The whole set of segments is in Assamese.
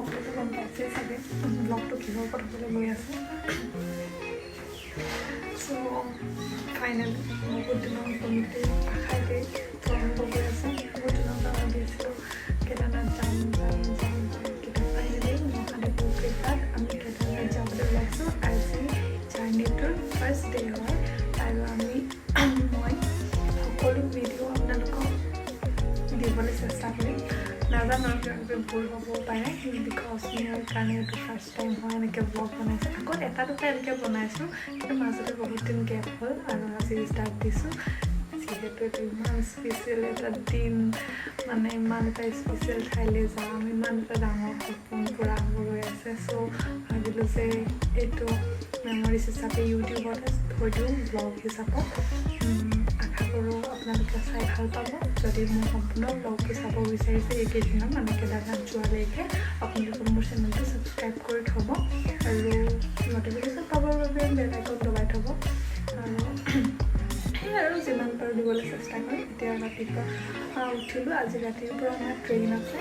সকলোকে গম পাইছে চাগে ব্লগটো কিহৰ ওপৰত হ'বলৈ গৈ আছে চ' ফাইনেলি বহুত দিনৰ কমিটি আশাইতে আৰম্ভ কৰি আছে বহুত দিনৰ পৰা ভাবি আছিলোঁ কেদাৰনাথ যাম কিন্তু ফাইনেলি মহাদেৱৰ কৃপাত আমি কেদাৰনাথ যাবলৈ ওলাইছোঁ আজি জাৰ্ণিটোৰ ফাৰ্ষ্ট ডে হয় আৰু মই সকলো ভিডিঅ' আপোনালোকক দিবলৈ চেষ্টা কৰিম নাজানো ভুল হ'ব পাৰে বিকজ মোৰ কাৰণে এইটো ফাৰ্ষ্ট টাইম হয় এনেকৈ ব্লগ বনাইছোঁ আগত এটা দুটা এনেকৈ বনাইছোঁ কিন্তু মাজতে বহুত দিন গেপ হ'ল আৰু আজি ষ্টাৰ্ট দিছোঁ যিহেতু এইটো ইমান স্পেচিয়েল এটা দিন মানে ইমান এটা স্পেচিয়েল ঠাইলৈ যাম ইমান এটা ডাঙৰ সপোন পূৰা হ'ব গৈ আছে চ' ভাবিলোঁ যে এইটো মেমৰিজ হিচাপে ইউটিউবত থৈ দিওঁ ব্লগ হিচাপত আশা কৰোঁ আপোনালোকে চাই ভাল পাব যদি মোৰ সম্পূৰ্ণ ব্লগটো চাব বিচাৰিছে এইকেইদিনত মানে কেদাৰনাথ যোৱালৈকে আপোনালোকে মোৰ চেনেলটো ছাবস্ক্ৰাইব কৰি থ'ব আৰু নটিফিকেশ্যন পাবৰ বাবে বেল আইকন দবাই থ'ব আৰু সেই আৰু যিমান পাৰোঁ দিবলৈ চেষ্টা কৰিম এতিয়া ৰাতিপুৱা উঠিলোঁ আজি ৰাতিপুৱা আমাৰ ট্ৰেইন আছে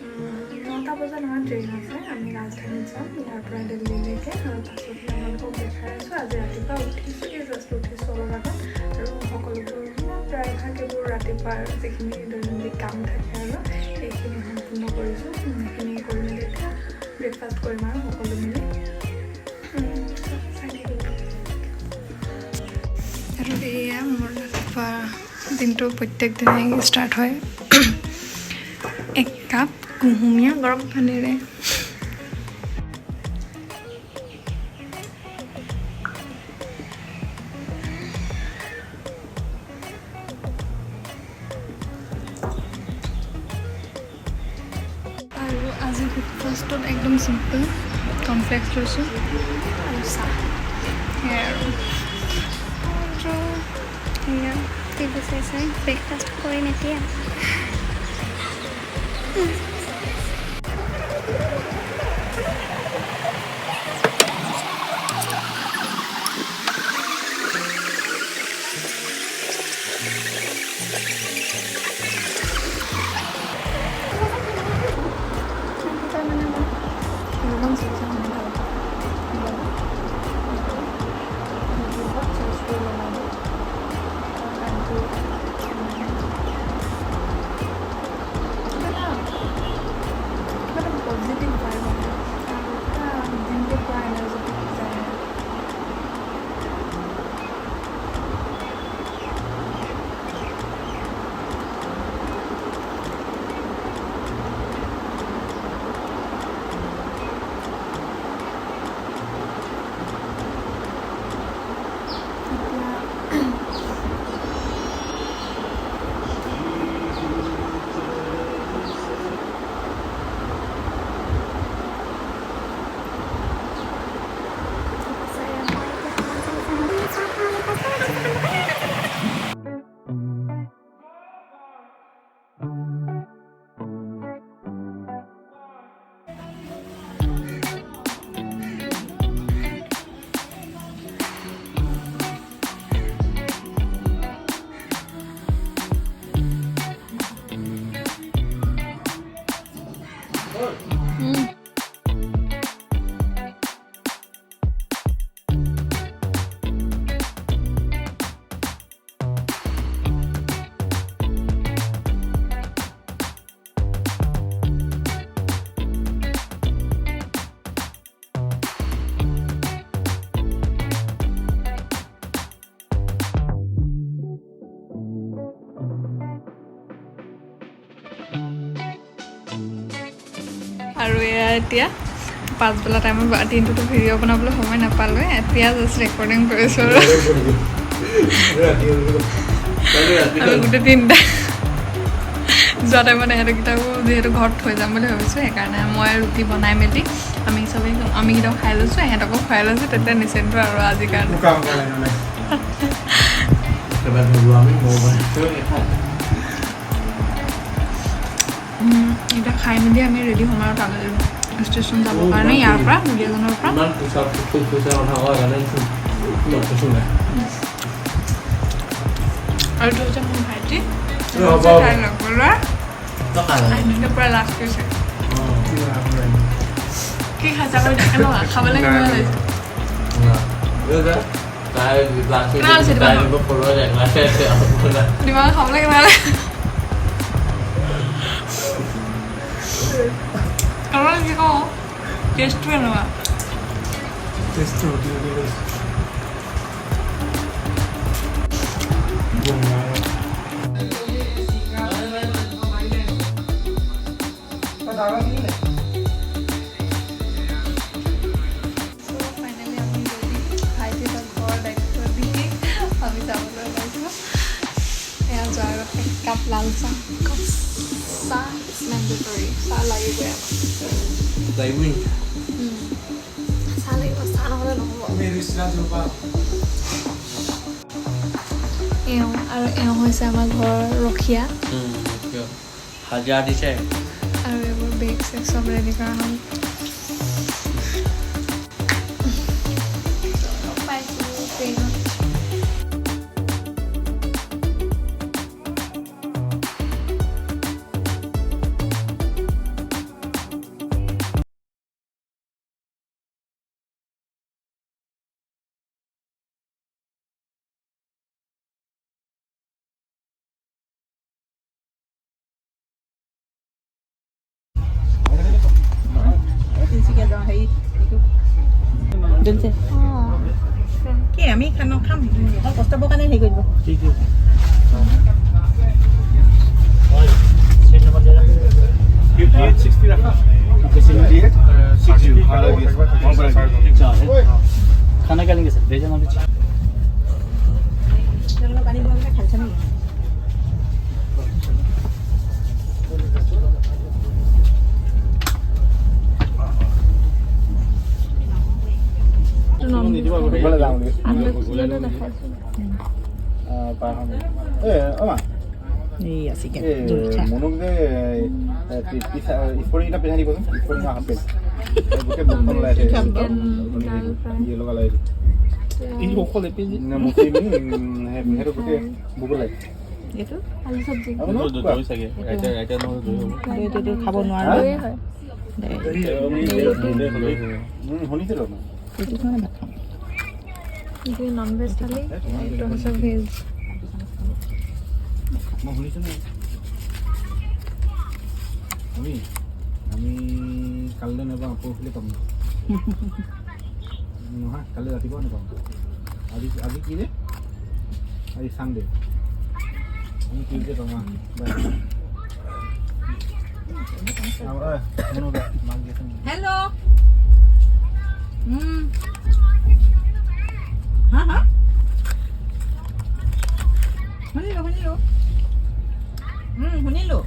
9টা বজাত আমাৰ ট্ৰেইন আছে আমি ৰাজধানীত যাম ইয়াৰ পৰা দিল্লীলৈকে আৰু পাছত আপোনালোকক দেখাই আছোঁ আজি ৰাতিপুৱা উঠিছোঁ জাষ্ট উঠিছোঁ অলপ আগত আৰু সকলোবোৰ প্ৰায়ভাগ এইবোৰ ৰাতিপুৱাৰ যিখিনি দৈনন্দিন কাম থাকে আৰু সেইখিনি সম্পূৰ্ণ কৰিছোঁ সেইখিনি কৰি মেলি এতিয়া ব্ৰেকফাষ্ট কৰিম আৰু সকলো মিলি আৰু এয়া মোৰ ৰাতিপুৱা দিনটো প্ৰত্যেক দিনাই ষ্টাৰ্ট হয় এক কাপ কুহুমীয়া গৰম পানীৰে আৰু আজি ব্ৰেকফাষ্টত একদম চিম্পল কৰ্ণফ্লেক্স লৈছোঁ আৰু চাহ সেয়াই আৰু সেয়া ঠিক আছে ছাৰ ব্ৰেকফাষ্ট কৰিম এতিয়া আৰু এয়া এতিয়া পাঁচবেলা টাইমত দিনটোতো ভিডিঅ' বনাবলৈ সময় নাপালোঁ এতিয়া জাষ্ট ৰেকৰ্ডিং কৰিছোঁ আৰু গোটেই তিনিটা যোৱা টাইমত এহেঁতকেইটাকো যিহেতু ঘৰত থৈ যাম বুলি ভাবিছোঁ সেইকাৰণে মই ৰুটি বনাই মেলি আমিকেইটাও খাই লৈছোঁ এহেঁতকো খুৱাই লৈছোঁ তেতিয়া নিশ্চিন্ত আৰু আজিৰ কাৰণে এতিয়া খাই মেলি আমি ৰেডি হ'ম আৰু তালৈ ষ্টেচন যাবৰ কাৰণে ইয়াৰ পৰা দুলীয়াজানৰ পৰা আৰু এইটো হৈছে মোৰ ভাইটি লগৰ পৰা লাষ্ট কৰিছে হাজা কৰি থাকে ন খাবলৈ কিমান লাগিছে দিমাগ খাবলৈ কিমান আৰু কি কওঁ টেষ্টটো এনেকুৱা cup লাল চাহ cup চাহ is mandatory চাহ লাগিবই আমাক চাহ লাগিব চাহ নহ'লে নহ'ব এওঁ আৰু এওঁ হৈছে আমাৰ ঘৰৰ ৰখীয়া হাজিৰা দিছে আৰু এইবোৰ বেগ চেগ চব ৰেডি কৰা হ'ল পাইছোঁ ট্ৰেইনত কি আমি খানা খাম কষ্ট পাবৰ কাৰণে হেৰি কৰিব खाना क्या लेंगे सर भेजा ना पीछे পানী বনালে খাইছে নেকি খাব নোৱাৰো নন ভেজ থালি এইটো হৈছে ভেজ মই শুনিছোঁ নে আমি কালিলৈ নাপাওঁ পৰহিলৈ পাম নহয় কালি ৰাতিপুৱা নাপাওঁ আজি কি যে আজি চানডে আমি টিউজডে পাম হেল্ল' হা হা শুনিলোঁ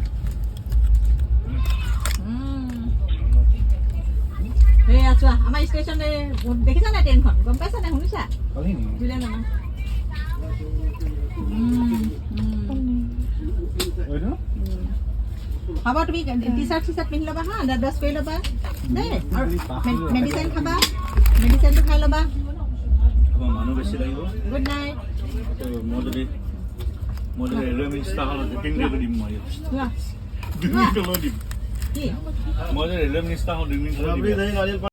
এই আছো আমাৰ ষ্টেচনে দেখিছা নাই ট্ৰেইনখন গম পাইছা নাই শুনিছা বুজিলে নহয় হ'ব তুমি টি চাৰ্ট পিন্ধি ল'বা হা ব্ৰাছ কৰি ল'বা দেই আৰু মেডিচিন খাবা মেডিচিনটো খাই ল'বা মানুহ বেছি লাগিব গুড নাইট মই যদি ৰেলৱে মিনিষ্টাৰ হ'লে দিম মই কি মই যে ৰেলৱে মিনিষ্টাৰ হওঁ 2 মিনিট